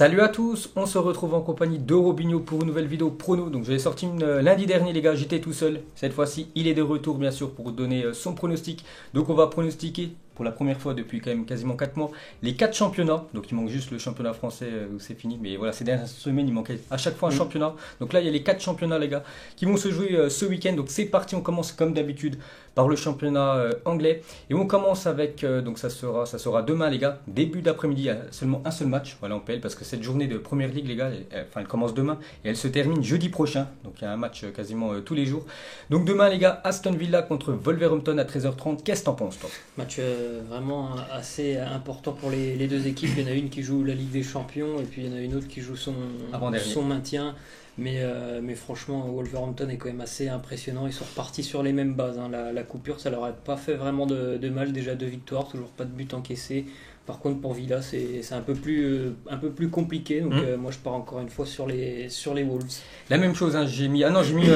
Salut à tous, on se retrouve en compagnie de Robinho pour une nouvelle vidéo prono. Donc je l'ai sorti lundi dernier les gars, j'étais tout seul. Cette fois-ci il est de retour bien sûr pour donner son pronostic. Donc on va pronostiquer pour la première fois depuis quand même quasiment 4 mois les 4 championnats. Donc il manque juste le championnat français où c'est fini. Mais voilà, ces dernières semaines il manquait à chaque fois un championnat. Donc là il y a les 4 championnats les gars qui vont se jouer ce week-end. Donc c'est parti, on commence comme d'habitude par le championnat anglais. Et on commence avec, donc ça sera demain les gars, début d'après-midi, il y a seulement un seul match, voilà en PL, parce que cette journée de Première Ligue les gars, elle commence demain et elle se termine jeudi prochain. Donc il y a un match quasiment tous les jours. Donc demain les gars, Aston Villa contre Wolverhampton à 13h30, qu'est-ce que t'en penses toi? Match vraiment assez important pour les deux équipes. Il y en a une qui joue la Ligue des Champions et puis il y en a une autre qui joue son maintien. Mais franchement, Wolverhampton est quand même assez impressionnant. Ils sont repartis sur les mêmes bases. Hein. La coupure, ça leur a pas fait vraiment de mal. Déjà 2 victoires, toujours pas de but encaissé. Par contre, pour Villa, c'est un peu plus compliqué. Donc moi, je pars encore une fois sur les Wolves. La même chose, hein, j'ai mis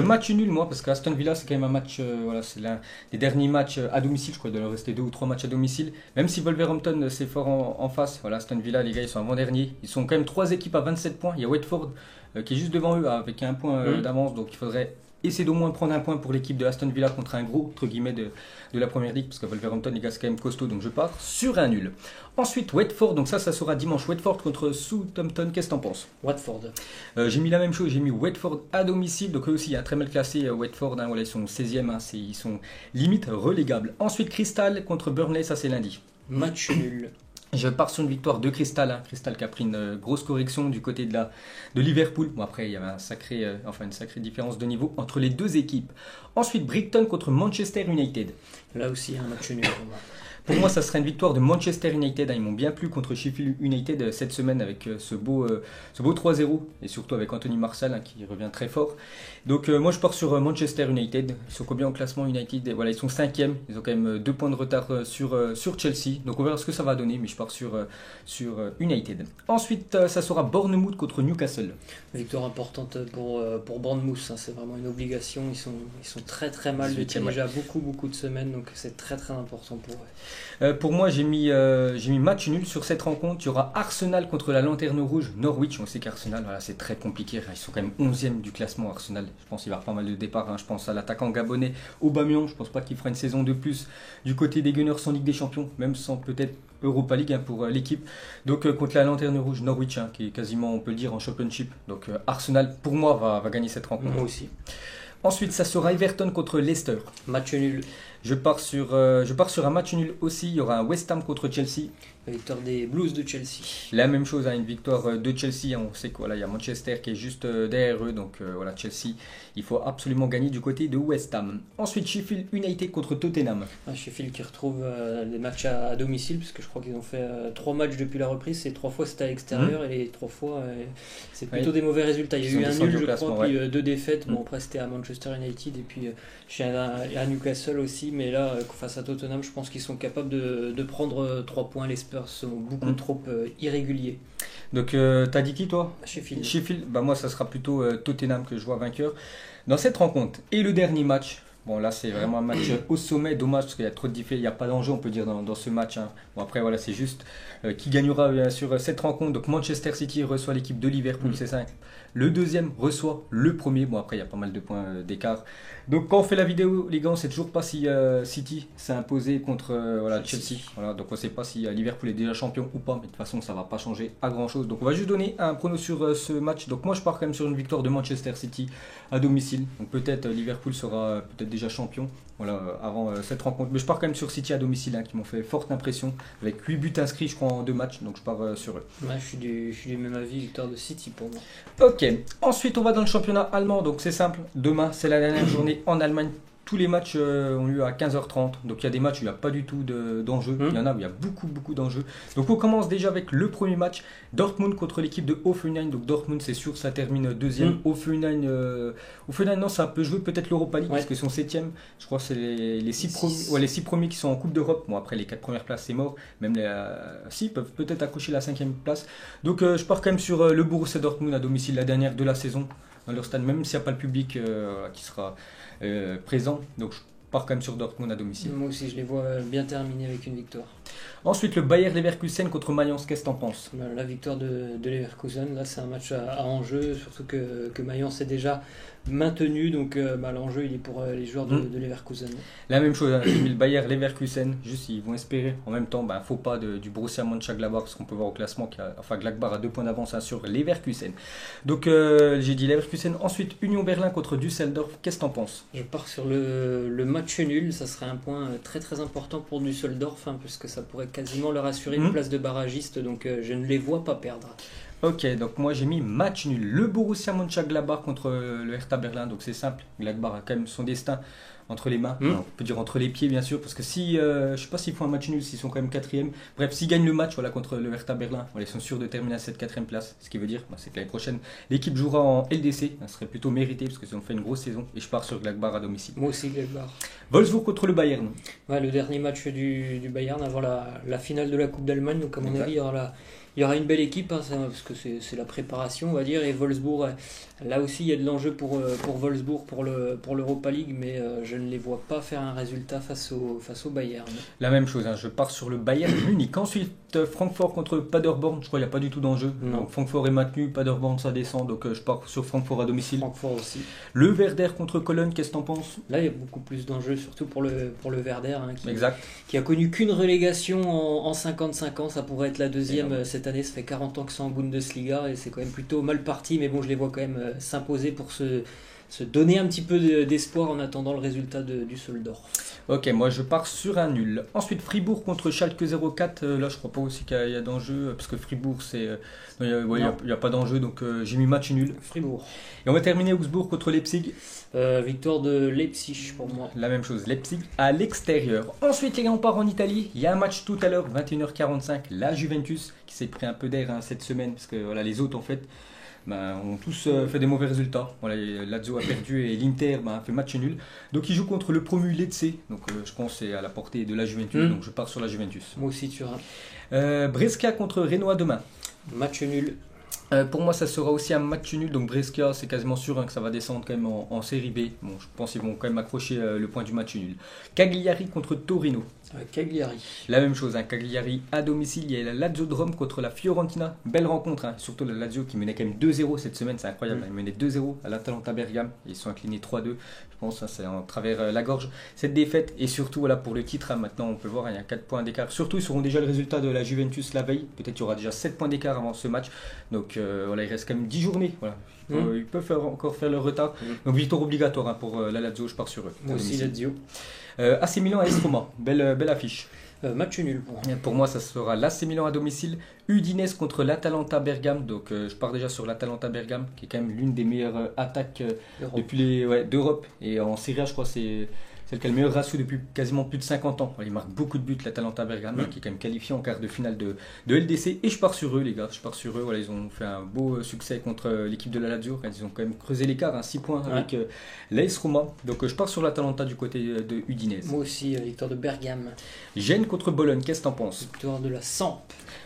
match nul moi, parce qu'Aston Villa, c'est quand même un match, voilà, c'est l'un des derniers matchs à domicile. Je crois qu'il doit leur rester 2 ou 3 matchs à domicile. Même si Wolverhampton, c'est fort en face. Voilà, Aston Villa, les gars, ils sont avant-dernier. Ils sont quand même 3 équipes à 27 points. Il y a Watford qui est juste devant eux avec un point d'avance, donc il faudrait essayer d'au moins prendre un point pour l'équipe de Aston Villa contre un gros entre guillemets de la première ligue, parce que Wolverhampton les gars c'est quand même costaud, donc je pars sur un nul. Ensuite Watford, donc ça sera dimanche, Watford contre Southampton, qu'est-ce que t'en penses? Watford. J'ai mis la même chose, j'ai mis Watford à domicile, donc eux aussi très mal classé Watford, hein, voilà, ils sont 16e, hein, ils sont limite relégables. Ensuite Crystal contre Burnley, ça c'est lundi. Match nul. Je pars sur une victoire de Crystal, hein. Crystal qui a pris une grosse correction du côté de Liverpool. Bon après il y avait une sacrée différence de niveau entre les deux équipes. Ensuite Brighton contre Manchester United. Là aussi un match nul pour moi. Pour moi, ça serait une victoire de Manchester United. Ils m'ont bien plu contre Sheffield United cette semaine avec ce beau 3-0 et surtout avec Anthony Martial qui revient très fort. Donc moi, je pars sur Manchester United. Ils sont combien au classement United? Voilà, ils sont 5e. Ils ont quand même 2 points de retard sur Chelsea. Donc on verra ce que ça va donner, mais je pars sur United. Ensuite, ça sera Bournemouth contre Newcastle. Victoire importante pour Bournemouth. Hein. C'est vraiment une obligation. Ils sont très mal depuis déjà beaucoup de semaines. Donc c'est très important pour eux. Pour moi, j'ai mis match nul sur cette rencontre. Il y aura Arsenal contre la Lanterne Rouge, Norwich. On sait qu'Arsenal, voilà, c'est très compliqué. Ils sont quand même 11e du classement, Arsenal. Je pense qu'il va y avoir pas mal de départs. Hein. Je pense à l'attaquant gabonais Aubameyang. Je pense pas qu'il fera une saison de plus du côté des Gunners en Ligue des Champions, même sans peut-être Europa League pour l'équipe. Donc contre la Lanterne Rouge, Norwich, qui est quasiment, on peut le dire, en Championship. Donc Arsenal, pour moi, va gagner cette rencontre. Moi aussi. Ensuite, ça sera Everton contre Leicester. Match nul. Je pars sur un match nul aussi. Il y aura un West Ham contre Chelsea. La victoire des Blues de Chelsea. La même chose, une victoire de Chelsea. On sait qu'il y a Manchester qui est juste derrière eux. Donc voilà, Chelsea, il faut absolument gagner du côté de West Ham. Ensuite, Sheffield United contre Tottenham. Sheffield qui retrouve les matchs à domicile, parce que je crois qu'ils ont fait 3 matchs depuis la reprise. Et 3 fois c'était à l'extérieur et les 3 fois c'est plutôt des mauvais résultats. Il y a eu un nul, je crois, puis 2 défaites. Bon, après c'était à Manchester United et puis à Newcastle aussi. Mais là, face à Tottenham, je pense qu'ils sont capables de prendre 3 points. Les Spurs sont beaucoup trop irréguliers. Donc t'as dit qui toi? Sheffield. Bah moi ça sera plutôt Tottenham que je vois vainqueur dans cette rencontre. Et le dernier match, bon là c'est vraiment un match au sommet, dommage parce qu'il y a trop de différences, il n'y a pas d'enjeu on peut dire dans ce match. Hein. Bon après voilà, c'est juste qui gagnera bien sûr cette rencontre. Donc Manchester City reçoit l'équipe de Liverpool, c'est ça. Le deuxième reçoit le premier. Bon après il y a pas mal de points d'écart. Donc quand on fait la vidéo les gars, on ne sait toujours pas si City s'est imposé contre Chelsea. Voilà, donc on ne sait pas si Liverpool est déjà champion ou pas, mais de toute façon ça ne va pas changer à grand chose. Donc on va juste donner un prono sur ce match. Donc moi je pars quand même sur une victoire de Manchester City à domicile. Donc peut-être Liverpool sera peut-être déjà champion avant cette rencontre. Mais je pars quand même sur City à domicile qui m'ont fait forte impression avec 8 buts inscrits je crois en 2 matchs. Donc je pars sur eux. Ouais, je suis du même avis, victoire de City pour moi. Ok, ensuite on va dans le championnat allemand. Donc c'est simple, demain c'est la dernière journée en Allemagne. Tous les matchs ont lieu à 15h30, donc il y a des matchs où il n'y a pas du tout d'enjeux, il y en a où il y a beaucoup d'enjeux. Donc on commence déjà avec le premier match, Dortmund contre l'équipe de Hoffenheim. Donc Dortmund c'est sûr ça termine 2e, Hoffenheim non ça peut jouer peut-être l'Europa League parce qu'ils sont 7e, je crois que c'est les 6 premiers qui sont en Coupe d'Europe. Bon après les 4 premières places c'est mort, même les 6 peuvent peut-être accrocher la 5e place. Donc je pars quand même sur le Borussia Dortmund à domicile, la dernière de la saison dans leur stade, même s'il n'y a pas le public qui sera présent. Donc je pars quand même sur Dortmund à domicile. Moi aussi je les vois bien terminer avec une victoire. Ensuite, le Bayer Leverkusen contre Mayence, qu'est-ce que t'en penses? La victoire de Leverkusen, là c'est un match à enjeu, surtout que Mayence est déjà maintenu, donc l'enjeu il est pour les joueurs de Leverkusen. La même chose, j'ai mis le Bayer Leverkusen, juste ils vont espérer. En même temps, faux pas du Borussia Mönchengladbach, parce qu'on peut voir au classement Gladbach a 2 points d'avance sur Leverkusen. Donc j'ai dit Leverkusen. Ensuite, Union Berlin contre Düsseldorf, qu'est-ce que t'en penses? Je pars sur le match nul, ça serait un point très très important pour Düsseldorf, puisque ça pourrait quasiment leur assurer une place de barragiste, donc je ne les vois pas perdre. Ok, donc moi j'ai mis match nul. Le Borussia Mönchengladbach contre le Hertha Berlin, donc c'est simple. Gladbach a quand même son destin entre les mains. Alors, on peut dire entre les pieds bien sûr, parce que si, je sais pas s'ils font un match nul, s'ils sont quand même 4e. Bref, s'ils gagnent le match contre le Hertha Berlin, ils sont sûrs de terminer à cette 4e place. Ce qui veut dire c'est que l'année prochaine, l'équipe jouera en LDC. Ça serait plutôt mérité parce qu'ils ont fait une grosse saison. Et je pars sur Gladbach à domicile. Moi aussi Gladbach. Wolfsburg contre le Bayern. Ouais, le dernier match du Bayern avant la finale de la Coupe d'Allemagne. Donc à mon avis, il y aura une belle équipe, parce que c'est la préparation, on va dire. Et Wolfsburg, là aussi, il y a de l'enjeu pour Wolfsburg, pour l'Europa League, mais je ne les vois pas faire un résultat face au Bayern. La même chose, je pars sur le Bayern Munich. Ensuite, Francfort contre Paderborn, je crois qu'il n'y a pas du tout d'enjeu. Donc, Francfort est maintenu, Paderborn ça descend, donc je pars sur Francfort à domicile. Francfort aussi. Le Werder contre Cologne, qu'est-ce que t'en penses? Là, il y a beaucoup plus d'enjeux, surtout pour le Werder, exact. Qui a connu qu'une relégation en 55 ans. Ça pourrait être la deuxième cette année. Ça fait 40 ans que c'est en Bundesliga et c'est quand même plutôt mal parti, mais bon, je les vois quand même s'imposer pour se donner un petit peu d'espoir en attendant le résultat du Düsseldorf. Ok, moi je pars sur un nul. Ensuite, Fribourg contre Schalke 04. Là, je crois pas aussi qu'il y a d'enjeu, parce que Fribourg, il n'y a pas d'enjeu, donc j'ai mis match nul. Fribourg. Et on va terminer Augsbourg contre Leipzig. Victoire de Leipzig pour moi. La même chose, Leipzig à l'extérieur. Ensuite, les gars, on part en Italie. Il y a un match tout à l'heure, 21h45. La Juventus, qui s'est pris un peu d'air cette semaine, parce que les autres, en fait, ont tous fait des mauvais résultats. Lazio a perdu et l'Inter a fait match nul. Donc ils jouent contre le promu Lecce. Donc je pense que c'est à la portée de la Juventus. Donc je pars sur la Juventus. Moi aussi sur un. Brescia contre Renoir demain. Match nul. Pour moi, ça sera aussi un match nul. Donc Brescia, c'est quasiment sûr que ça va descendre quand même en série B. Bon, je pense qu'ils vont quand même accrocher le point du match nul. Cagliari contre Torino. Cagliari. La même chose, Cagliari à domicile. Il y a la Lazio de Rome contre la Fiorentina. Belle rencontre, surtout la Lazio qui menait quand même 2-0 cette semaine, c'est incroyable. Ils menaient 2-0 à l'Atalanta Bergame. Ils sont inclinés 3-2. Je pense c'est en travers la gorge. Cette défaite et surtout pour le titre, maintenant on peut voir, il y a 4 points d'écart. Surtout, ils seront déjà le résultat de la Juventus la veille. Peut-être qu'il y aura déjà 7 points d'écart avant ce match. Donc il reste quand même 10 journées. Voilà. Ils peuvent encore faire leur retard. Donc victoire obligatoire pour la Lazio, je pars sur eux. Moi aussi Lazio. AC Milan AS Roma, belle affiche. Match nul pour moi, ça sera l'AC Milan à domicile. Udinese contre l'Atalanta Bergame. Donc je pars déjà sur l'Atalanta Bergame, qui est quand même l'une des meilleures attaques depuis d'Europe. Et en Serie A, je crois c'est celle qui a le meilleur ratio depuis quasiment plus de 50 ans. Il marque beaucoup de buts, l'Atalanta Bergame, qui est quand même qualifié en quart de finale de LDC. Et je pars sur eux, les gars. Je pars sur eux. Ils ont fait un beau succès contre l'équipe de la Lazio. Ils ont quand même creusé l'écart, 6 points avec l'AS Roma. Donc je pars sur l'Atalanta du côté de Udinese. Moi aussi, victoire de Bergame. Gênes contre Bologne, qu'est-ce que t'en penses? Victoire de la Samp.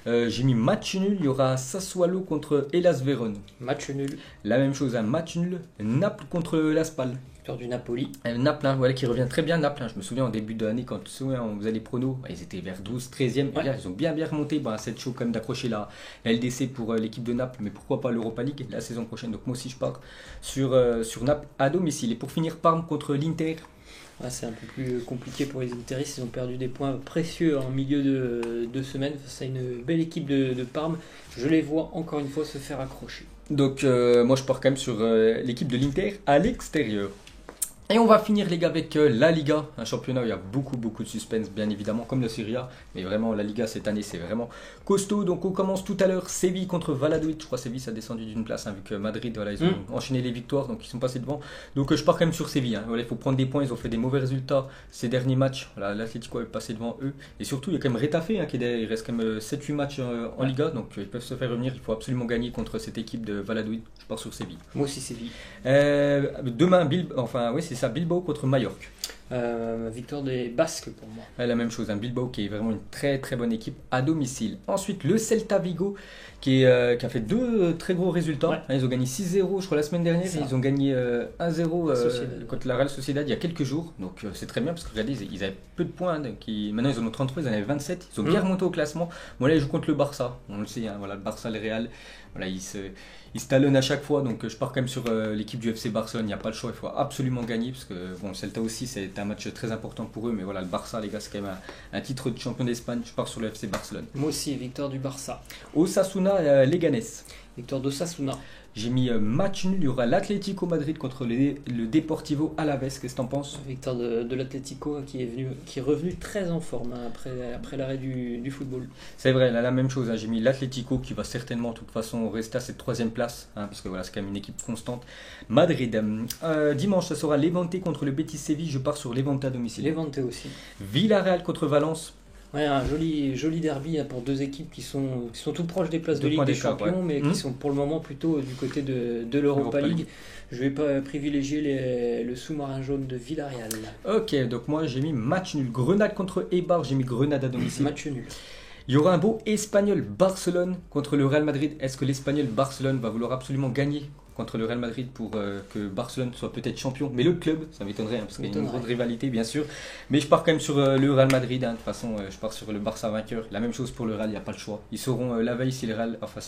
J'ai mis match nul. Il y aura Sassuolo contre Hellas Vérone. Match nul. La même chose, un match nul. Naples contre l'Aspal. Du Napoli. Naples, qui revient très bien. Naples, je me souviens en début de l'année, quand on faisait les pronos, ils étaient vers 12, 13e. Ils ont bien remonté. C'est chaud quand même d'accrocher la LDC pour l'équipe de Naples, mais pourquoi pas l'Europa League la saison prochaine. Donc moi aussi, je pars sur Naples à domicile. Et pour finir, Parme contre l'Inter. C'est un peu plus compliqué pour les Interistes. Ils ont perdu des points précieux en milieu de semaine face à une belle équipe de Parme. Je les vois encore une fois se faire accrocher. Donc moi, je pars quand même sur l'équipe de l'Inter à l'extérieur. Et on va finir les gars avec la Liga, un championnat où il y a beaucoup de suspense bien évidemment comme la Serie A, mais vraiment la Liga cette année c'est vraiment costaud. Donc on commence tout à l'heure, Séville contre Valladolid. Je crois que Séville ça a descendu d'une place vu que Madrid ils ont enchaîné les victoires, donc ils sont passés devant. Donc je pars quand même sur Séville, il faut prendre des points, ils ont fait des mauvais résultats ces derniers matchs. L'Atlético est passé devant eux, et surtout il y a quand même Retafe qui est derrière. Il reste quand même 7-8 matchs en Liga, donc ils peuvent se faire revenir. Il faut absolument gagner contre cette équipe de Valladolid. Je pars sur Séville. Moi aussi Séville. Demain, c'est ça, Bilbao contre Majorque. Victoire des Basques pour moi. La même chose, un Bilbao qui est vraiment une très très bonne équipe à domicile. Ensuite, le Celta Vigo qui a fait 2 très gros résultats. Ouais. Ils ont gagné 6-0 je crois la semaine dernière. Et ils ont gagné 1-0 contre la Real Sociedad il y a quelques jours. Donc c'est très bien parce que regardez, ils avaient peu de points. Maintenant ils en ont 33, ils en avaient 27. Ils ont bien remonté au classement. Bon là ils jouent contre le Barça. On le sait, hein, voilà, le Barça, le Real. Voilà, ils se talonnent à chaque fois. Donc je pars quand même sur l'équipe du FC Barcelone. Il n'y a pas le choix, il faut absolument gagner. Parce que bon, le Celta aussi c'est un match très important pour eux. Mais voilà, le Barça les gars, c'est quand même un titre de champion d'Espagne. Je pars sur le FC Barcelone. Moi aussi, victoire du Barça. Osasuna Leganés. Victoire d'Osasuna. J'ai mis match nul, il y aura l'Atlético Madrid contre le Deportivo Alaves, qu'est-ce que tu en penses? Victoire de l'Atlético qui est revenu très en forme hein, après l'arrêt du football. C'est vrai, là, la même chose, hein, j'ai mis l'Atlético qui va certainement de toute façon rester à cette 3e place, hein, parce que voilà, c'est quand même une équipe constante. Madrid, dimanche ça sera Levante contre le Betis Séville, je pars sur Levante à domicile. Levante aussi. Villarreal contre Valence. Ouais, un joli derby pour 2 équipes qui sont tout proches des places de Ligue des Champions, mais qui sont pour le moment plutôt du côté de l'Europa League. Je vais pas privilégier le sous-marin jaune de Villarreal. Ok, donc moi j'ai mis match nul. Grenade contre Eibar, j'ai mis Grenade à domicile. Match nul. Il y aura un beau Espagnol-Barcelone contre le Real Madrid. Est-ce que l'Espagnol-Barcelone va vouloir absolument gagner contre le Real Madrid pour que Barcelone soit peut-être champion? Mais le club, ça m'étonnerait, hein, parce qu'il y a une grande rivalité bien sûr. Mais je pars quand même sur le Real Madrid. Hein. De toute façon, je pars sur le Barça vainqueur. La même chose pour le Real, il n'y a pas le choix. Ils sauront la veille si le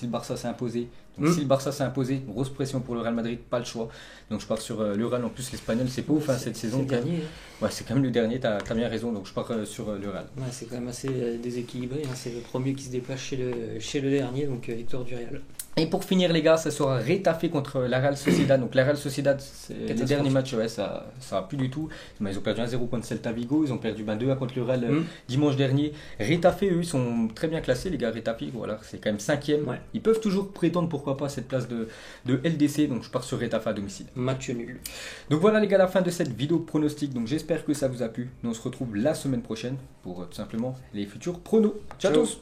Barça s'est imposé. Donc si le Barça s'est imposé, grosse pression pour le Real Madrid, pas le choix. Donc je pars sur le Real. En plus, l'Espagnol, c'est pas ouf cette saison. C'est le dernier. Ouais, c'est quand même le dernier, t'as bien raison. Donc je pars sur le Real. Ouais, c'est quand même assez déséquilibré. Hein. C'est le premier qui se déplace chez le dernier, donc victoire du Real. Et pour finir les gars, ça sera Retafe contre la Real Sociedad. Donc la Real Sociedad, les derniers matchs, ouais, ça va plus du tout. Mais ils ont perdu 1-0 contre Celta Vigo, ils ont perdu 2-1 contre le Real dimanche dernier. Retafe, eux, ils sont très bien classés les gars. Retafe, voilà, c'est quand même 5e. Ouais. Ils peuvent toujours prétendre pourquoi pas à cette place de LDC. Donc je pars sur Retafe à domicile. Match nul. Donc voilà les gars, la fin de cette vidéo pronostic. Donc j'espère que ça vous a plu. Nous on se retrouve la semaine prochaine pour tout simplement les futurs pronos. Ciao tous.